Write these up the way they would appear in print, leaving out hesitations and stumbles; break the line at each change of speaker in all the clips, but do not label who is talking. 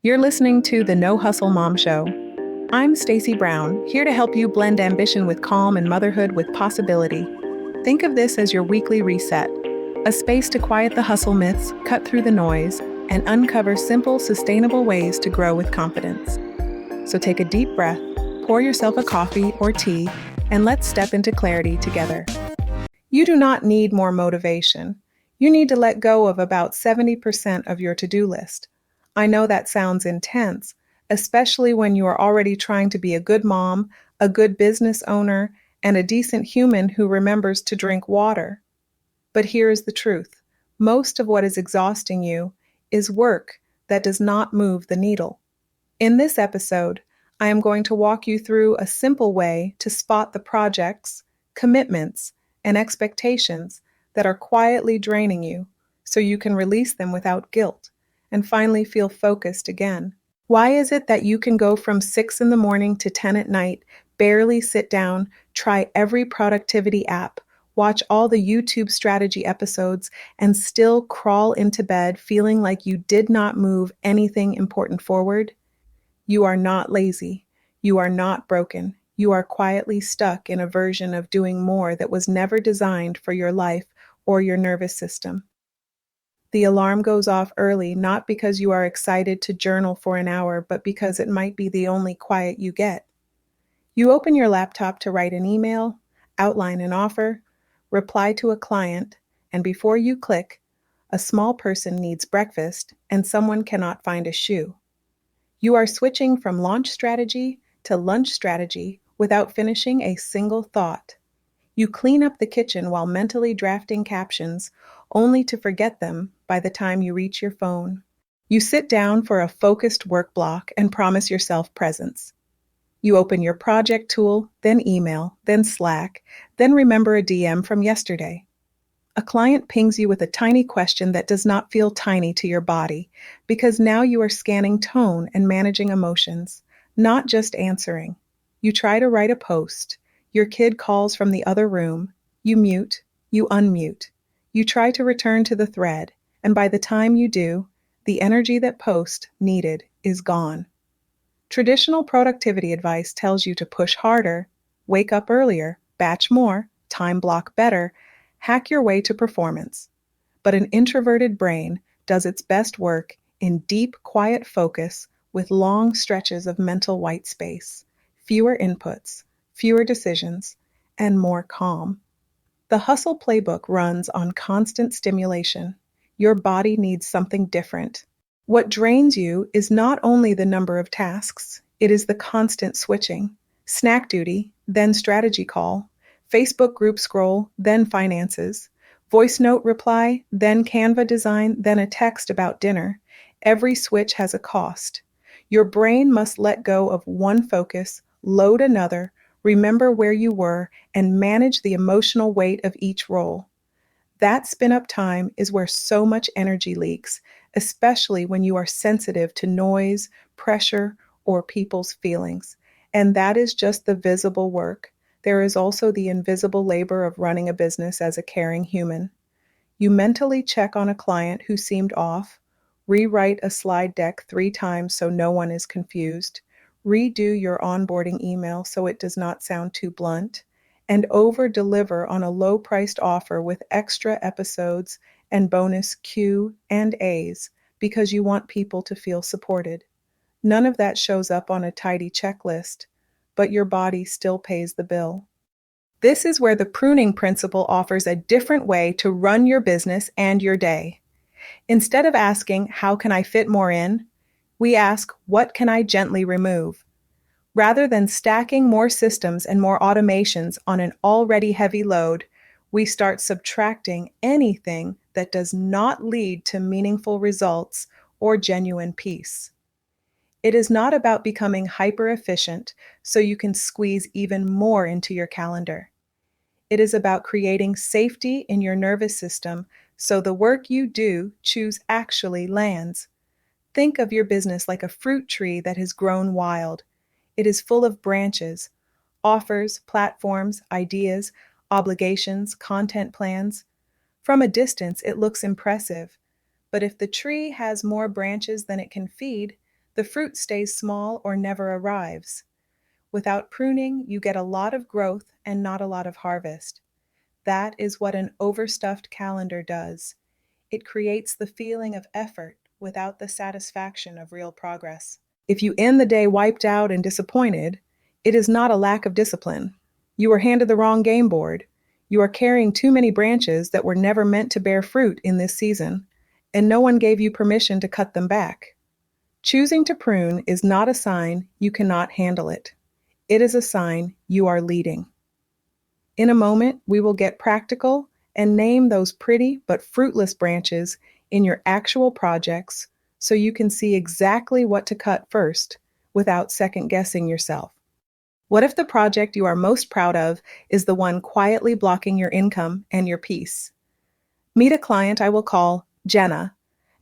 You're listening to the No Hustle Mom Show. I'm Stacy Brown, here to help you blend ambition with calm and motherhood with possibility. Think of this as your weekly reset, a space to quiet the hustle myths, cut through the noise, and uncover simple, sustainable ways to grow with confidence. So take a deep breath, pour yourself a coffee or tea, and let's step into clarity together. You do not need more motivation. You need to let go of about 70% of your to-do list. I know that sounds intense, especially when you are already trying to be a good mom, a good business owner, and a decent human who remembers to drink water. But here is the truth. Most of what is exhausting you is work that does not move the needle. In this episode, I am going to walk you through a simple way to spot the projects, commitments, and expectations that are quietly draining you so you can release them without guilt and finally feel focused again. Why is it that you can go from 6 in the morning to 10 at night, barely sit down, try every productivity app, watch all the YouTube strategy episodes, and still crawl into bed feeling like you did not move anything important forward? You are not lazy. You are not broken. You are quietly stuck in a version of doing more that was never designed for your life or your nervous system. The alarm goes off early, not because you are excited to journal for an hour, but because it might be the only quiet you get. You open your laptop to write an email, outline an offer, reply to a client, and before you click, a small person needs breakfast and someone cannot find a shoe. You are switching from launch strategy to lunch strategy without finishing a single thought. You clean up the kitchen while mentally drafting captions, only to forget them by the time you reach your phone. You sit down for a focused work block and promise yourself presence. You open your project tool, then email, then Slack, then remember a DM from yesterday. A client pings you with a tiny question that does not feel tiny to your body because now you are scanning tone and managing emotions, not just answering. You try to write a post. Your kid calls from the other room. You mute. You unmute. You try to return to the thread, and by the time you do, the energy that post needed is gone. Traditional productivity advice tells you to push harder, wake up earlier, batch more, time block better, hack your way to performance. But an introverted brain does its best work in deep, quiet focus with long stretches of mental white space, fewer inputs, fewer decisions, and more calm. The hustle playbook runs on constant stimulation. Your body needs something different. What drains you is not only the number of tasks, it is the constant switching. Snack duty, then strategy call, Facebook group scroll, then finances, voice note reply, then Canva design, then a text about dinner. Every switch has a cost. Your brain must let go of one focus, load another, remember where you were, and manage the emotional weight of each role. That spin up time is where so much energy leaks, especially when you are sensitive to noise, pressure, or people's feelings. And that is just the visible work. There is also the invisible labor of running a business as a caring human. You mentally check on a client who seemed off, rewrite a slide deck 3 times so no one is confused, redo your onboarding email so it does not sound too blunt, and over-deliver on a low-priced offer with extra episodes and bonus Q and A's because you want people to feel supported. None of that shows up on a tidy checklist, but your body still pays the bill. This is where the pruning principle offers a different way to run your business and your day. Instead of asking, how can I fit more in? We ask, what can I gently remove? Rather than stacking more systems and more automations on an already heavy load, we start subtracting anything that does not lead to meaningful results or genuine peace. It is not about becoming hyper efficient so you can squeeze even more into your calendar. It is about creating safety in your nervous system so the work you do choose actually lands. Think of your business like a fruit tree that has grown wild. It is full of branches, offers, platforms, ideas, obligations, content plans. From a distance, it looks impressive. But if the tree has more branches than it can feed, the fruit stays small or never arrives. Without pruning, you get a lot of growth and not a lot of harvest. That is what an overstuffed calendar does. It creates the feeling of effort without the satisfaction of real progress. If you end the day wiped out and disappointed, it is not a lack of discipline. You were handed the wrong game board. You are carrying too many branches that were never meant to bear fruit in this season, and no one gave you permission to cut them back. Choosing to prune is not a sign you cannot handle it. It is a sign you are leading. In a moment, we will get practical and name those pretty but fruitless branches in your actual projects so you can see exactly what to cut first without second guessing yourself. What if the project you are most proud of is the one quietly blocking your income and your peace? Meet a client I will call Jenna,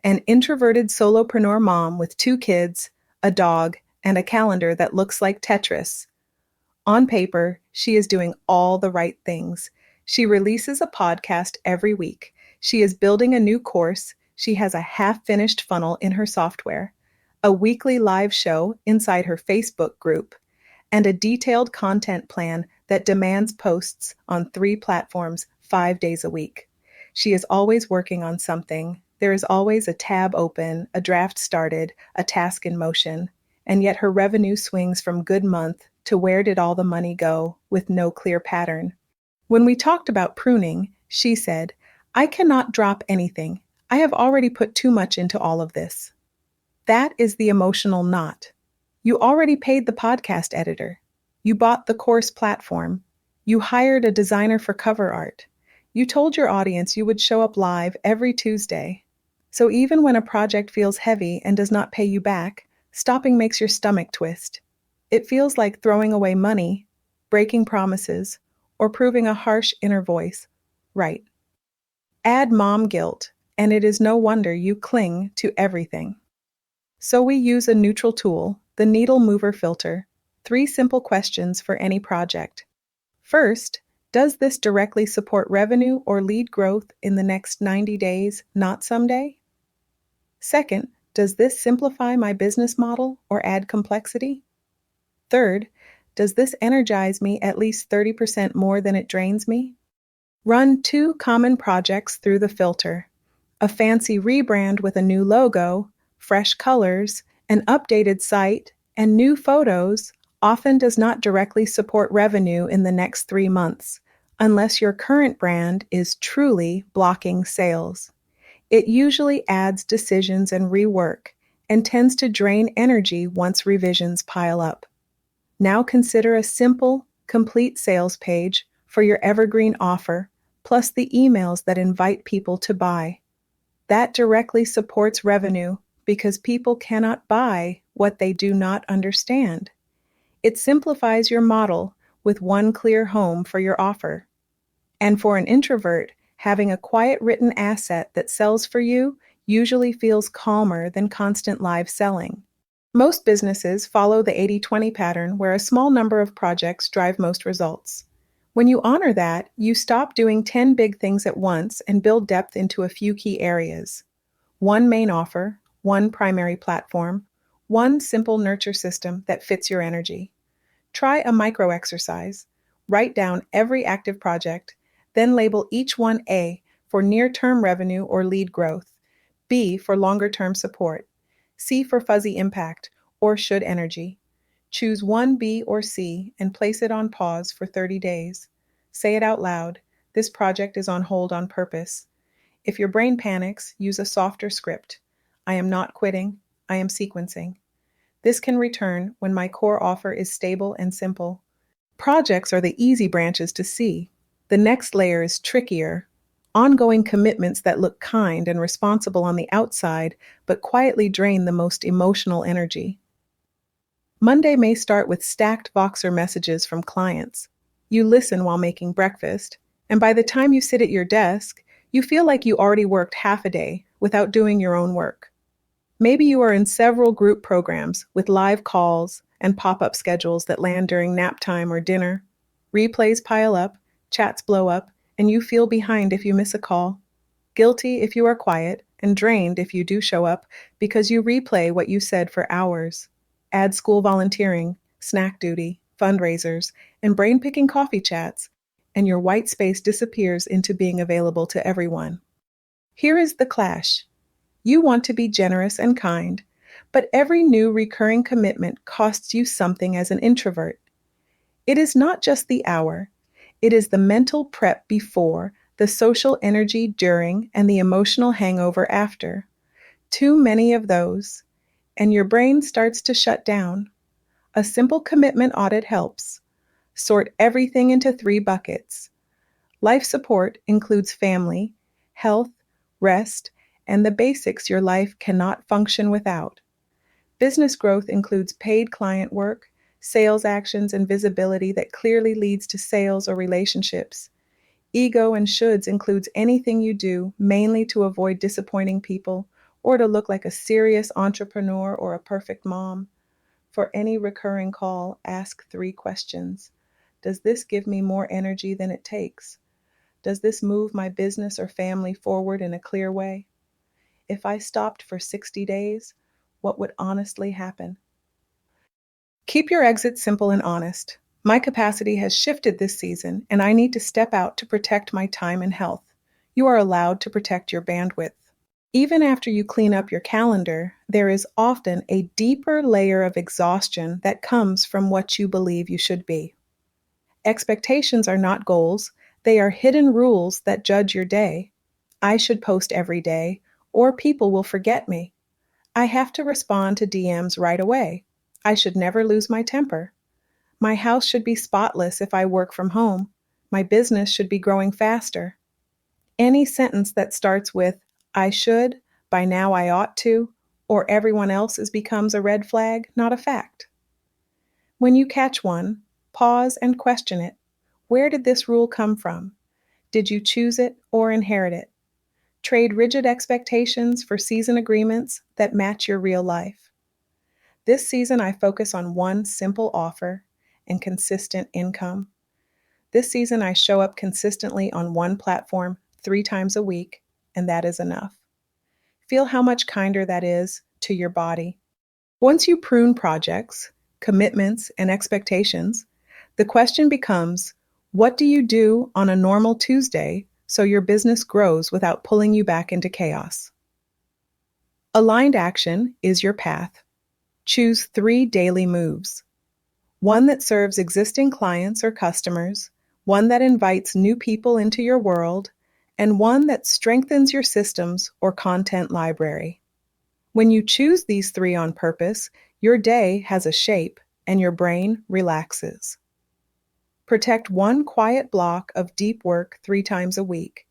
an introverted solopreneur mom with 2 kids, a dog, and a calendar that looks like Tetris. On paper, she is doing all the right things. She releases a podcast every week. She is building a new course. She has a half-finished funnel in her software, a weekly live show inside her Facebook group, and a detailed content plan that demands posts on 3 platforms 5 days a week. She is always working on something. There is always a tab open, a draft started, a task in motion, and yet her revenue swings from good month to where did all the money go with no clear pattern. When we talked about pruning, she said, "I cannot drop anything. I have already put too much into all of this." That is the emotional knot. You already paid the podcast editor. You bought the course platform. You hired a designer for cover art. You told your audience you would show up live every Tuesday. So even when a project feels heavy and does not pay you back, stopping makes your stomach twist. It feels like throwing away money, breaking promises, or proving a harsh inner voice. Right. Add mom guilt, and it is no wonder you cling to everything. So we use a neutral tool, the needle mover filter. 3 simple questions for any project. First, does this directly support revenue or lead growth in the next 90 days, not someday? Second, does this simplify my business model or add complexity? Third, does this energize me at least 30% more than it drains me? Run 2 common projects through the filter. A fancy rebrand with a new logo, fresh colors, an updated site, and new photos often does not directly support revenue in the next 3 months, unless your current brand is truly blocking sales. It usually adds decisions and rework, and tends to drain energy once revisions pile up. Now consider a simple, complete sales page for your evergreen offer, plus the emails that invite people to buy. That directly supports revenue because people cannot buy what they do not understand. It simplifies your model with one clear home for your offer. And for an introvert, having a quiet written asset that sells for you usually feels calmer than constant live selling. Most businesses follow the 80-20 pattern where a small number of projects drive most results. When you honor that, you stop doing 10 big things at once and build depth into a few key areas. 1 main offer, 1 primary platform, 1 simple nurture system that fits your energy. Try a micro exercise. Write down every active project, then label each one A for near-term revenue or lead growth, B for longer-term support, C for fuzzy impact or should energy. Choose one B or C and place it on pause for 30 days. Say it out loud. This project is on hold on purpose. If your brain panics, use a softer script. I am not quitting. I am sequencing. This can return when my core offer is stable and simple. Projects are the easy branches to see. The next layer is trickier. Ongoing commitments that look kind and responsible on the outside, but quietly drain the most emotional energy. Monday may start with stacked Voxer messages from clients. You listen while making breakfast, and by the time you sit at your desk, you feel like you already worked half a day without doing your own work. Maybe you are in several group programs with live calls and pop-up schedules that land during nap time or dinner. Replays pile up, chats blow up, and you feel behind if you miss a call. Guilty if you are quiet, and drained if you do show up because you replay what you said for hours. Add school volunteering, snack duty, fundraisers, and brain picking coffee chats, and your white space disappears into being available to everyone. Here is the clash. You want to be generous and kind, but every new recurring commitment costs you something as an introvert. It is not just the hour, it is the mental prep before, the social energy during, and the emotional hangover after. Too many of those, and your brain starts to shut down. A simple commitment audit helps. Sort everything into 3 buckets. Life support includes family, health, rest, and the basics your life cannot function without. Business growth includes paid client work, sales actions, and visibility that clearly leads to sales or relationships. Ego and shoulds includes anything you do mainly to avoid disappointing people or to look like a serious entrepreneur or a perfect mom. For any recurring call, ask 3 questions. Does this give me more energy than it takes? Does this move my business or family forward in a clear way? If I stopped for 60 days, what would honestly happen? Keep your exit simple and honest. My capacity has shifted this season, and I need to step out to protect my time and health. You are allowed to protect your bandwidth. Even after you clean up your calendar, there is often a deeper layer of exhaustion that comes from what you believe you should be. Expectations are not goals, they are hidden rules that judge your day. I should post every day, or people will forget me. I have to respond to DMs right away. I should never lose my temper. My house should be spotless if I work from home. My business should be growing faster. Any sentence that starts with, I should, by now I ought to, or everyone else's becomes a red flag, not a fact. When you catch one, pause and question it. Where did this rule come from? Did you choose it or inherit it? Trade rigid expectations for season agreements that match your real life. This season, I focus on one simple offer and consistent income. This season, I show up consistently on one platform 3 times a week, and that is enough. Feel how much kinder that is to your body. Once you prune projects, commitments, and expectations, the question becomes, what do you do on a normal Tuesday so your business grows without pulling you back into chaos? Aligned action is your path. Choose 3 daily moves. One that serves existing clients or customers, one that invites new people into your world, and one that strengthens your systems or content library. When you choose these 3 on purpose, your day has a shape and your brain relaxes. Protect one quiet block of deep work 3 times a week.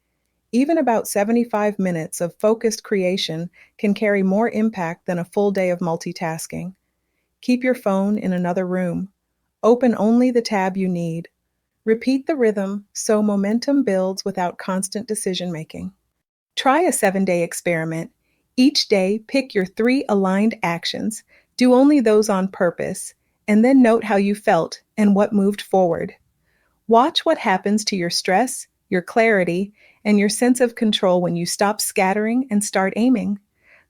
Even about 75 minutes of focused creation can carry more impact than a full day of multitasking. Keep your phone in another room. Open only the tab you need. Repeat the rhythm so momentum builds without constant decision-making. Try a 7-day experiment. Each day, pick your 3 aligned actions, do only those on purpose, and then note how you felt and what moved forward. Watch what happens to your stress, your clarity, and your sense of control when you stop scattering and start aiming.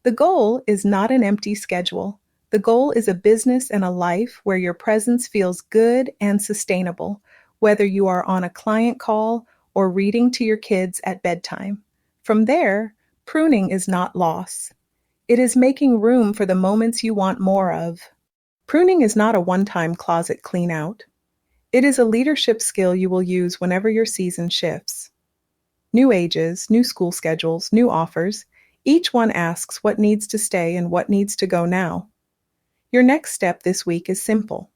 The goal is not an empty schedule. The goal is a business and a life where your presence feels good and sustainable, whether you are on a client call or reading to your kids at bedtime. From there, pruning is not loss. It is making room for the moments you want more of. Pruning is not a one-time closet clean-out. It is a leadership skill you will use whenever your season shifts. New ages, new school schedules, new offers, each one asks what needs to stay and what needs to go now. Your next step this week is simple.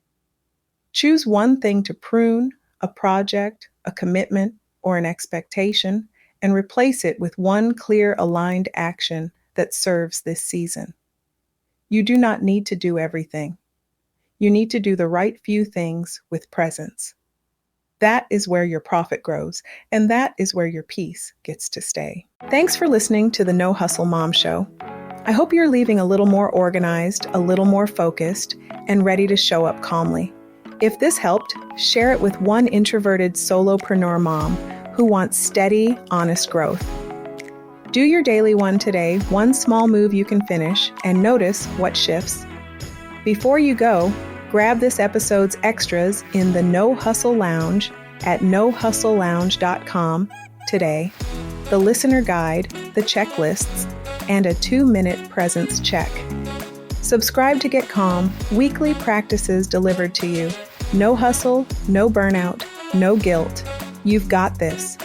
Choose one thing to prune, a project, a commitment, or an expectation, and replace it with one clear, aligned action that serves this season. You do not need to do everything. You need to do the right few things with presence. That is where your profit grows, and that is where your peace gets to stay. Thanks for listening to the No Hustle Mom Show. I hope you're leaving a little more organized, a little more focused, and ready to show up calmly. If this helped, share it with one introverted solopreneur mom who wants steady, honest growth. Do your daily one today, one small move you can finish, and notice what shifts. Before you go, grab this episode's extras in the No Hustle Lounge at nohustlelounge.com today. The listener guide, the checklists, and a 2-minute presence check. Subscribe to get calm, weekly practices delivered to you. No hustle, no burnout, no guilt. You've got this.